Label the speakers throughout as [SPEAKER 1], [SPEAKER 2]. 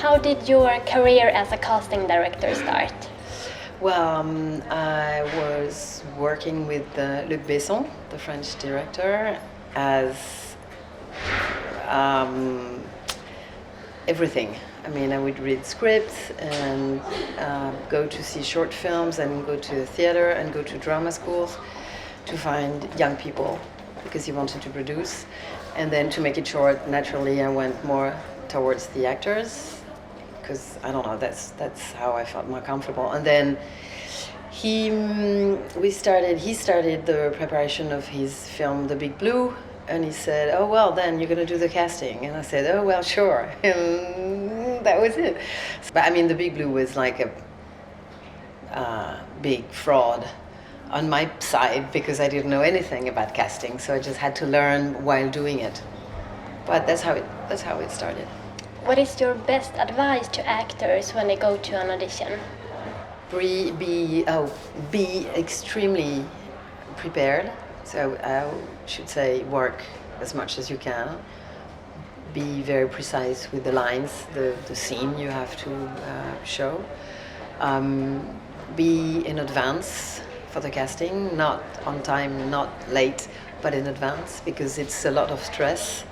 [SPEAKER 1] How did your career as a casting director start?
[SPEAKER 2] Well, I was working with Luc Besson, the French director, as everything. I mean, I would read scripts and go to see short films and go to the theater and go to drama schools to find young people because he wanted to produce. And then to make it short, naturally, I went more towards the actors because, I don't know, that's how I felt more comfortable. And then he started the preparation of his film, The Big Blue, and he said, oh, well, then you're going to do the casting. And I said, oh, well, sure. And that was it. But I mean, The Big Blue was like a big fraud on my side because I didn't know anything about casting. So I just had to learn while doing it. But that's how it started.
[SPEAKER 1] What is your best advice to actors when they go to an audition?
[SPEAKER 2] Be extremely prepared. So I should say work as much as you can. Be very precise with the lines, the scene you have to show. Be in advance for the casting, not on time, not late, but in advance because it's a lot of stress.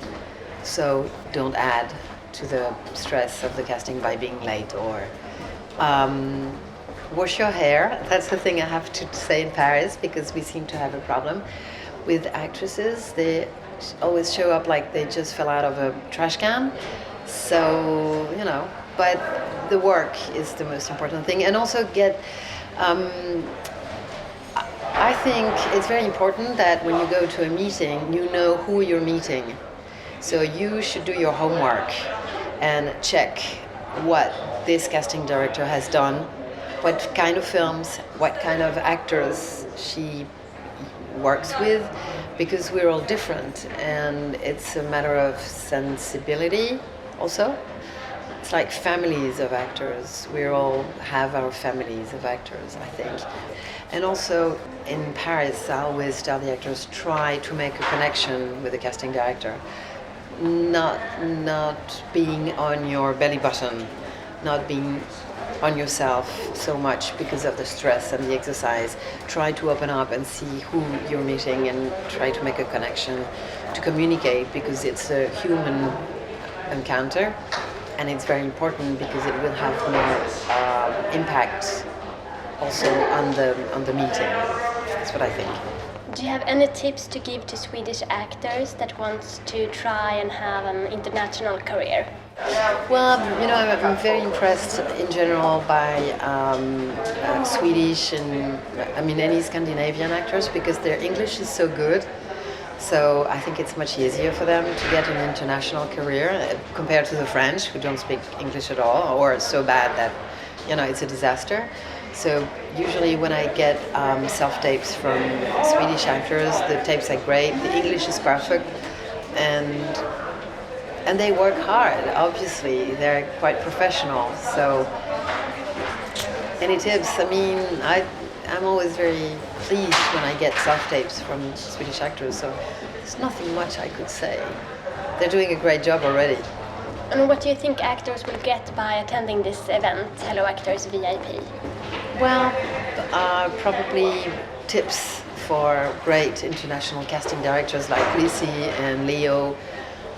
[SPEAKER 2] So don't add to the stress of the casting by being late or wash your hair. That's the thing I have to say in Paris because we seem to have a problem with actresses. They always show up like they just fell out of a trash can. So, you know, but the work is the most important thing. And also I think it's very important that when you go to a meeting, you know who you're meeting. So you should do your homework and check what this casting director has done, what kind of films, what kind of actors she works with, because we're all different and it's a matter of sensibility also. It's like families of actors. We all have our families of actors, I think. And also in Paris, I always tell the actors, try to make a connection with the casting director. Not being on your belly button, not being on yourself so much because of the stress and the exercise. Try to open up and see who you're meeting and try to make a connection, to communicate because it's a human encounter and it's very important because it will have more impact also on the meeting. That's what I think.
[SPEAKER 1] Do you have any tips to give to Swedish actors that want to try and have an international career?
[SPEAKER 2] Well, you know, I'm very impressed in general by Swedish and, I mean, any Scandinavian actors because their English is so good. So I think it's much easier for them to get an international career compared to the French, who don't speak English at all, or so bad that, you know, it's a disaster. So usually when I get self-tapes from Swedish actors, the tapes are great, the English is perfect, and they work hard, obviously. They're quite professional. So any tips? I mean, I'm always very pleased when I get self-tapes from Swedish actors, so there's nothing much I could say. They're doing a great job already.
[SPEAKER 1] And what do you think actors will get by attending this event, Hello Actors VIP?
[SPEAKER 2] Well, probably tips for great international casting directors like Lizzie and Leo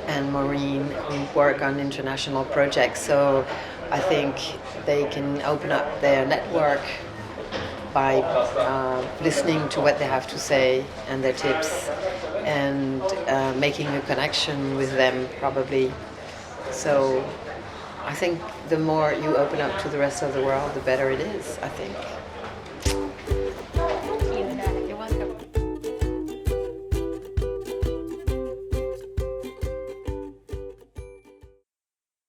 [SPEAKER 2] and Maureen who work on international projects. So I think they can open up their network by listening to what they have to say and their tips and making a connection with them probably. So I think the more you open up to the rest of the world, the better it is, I think.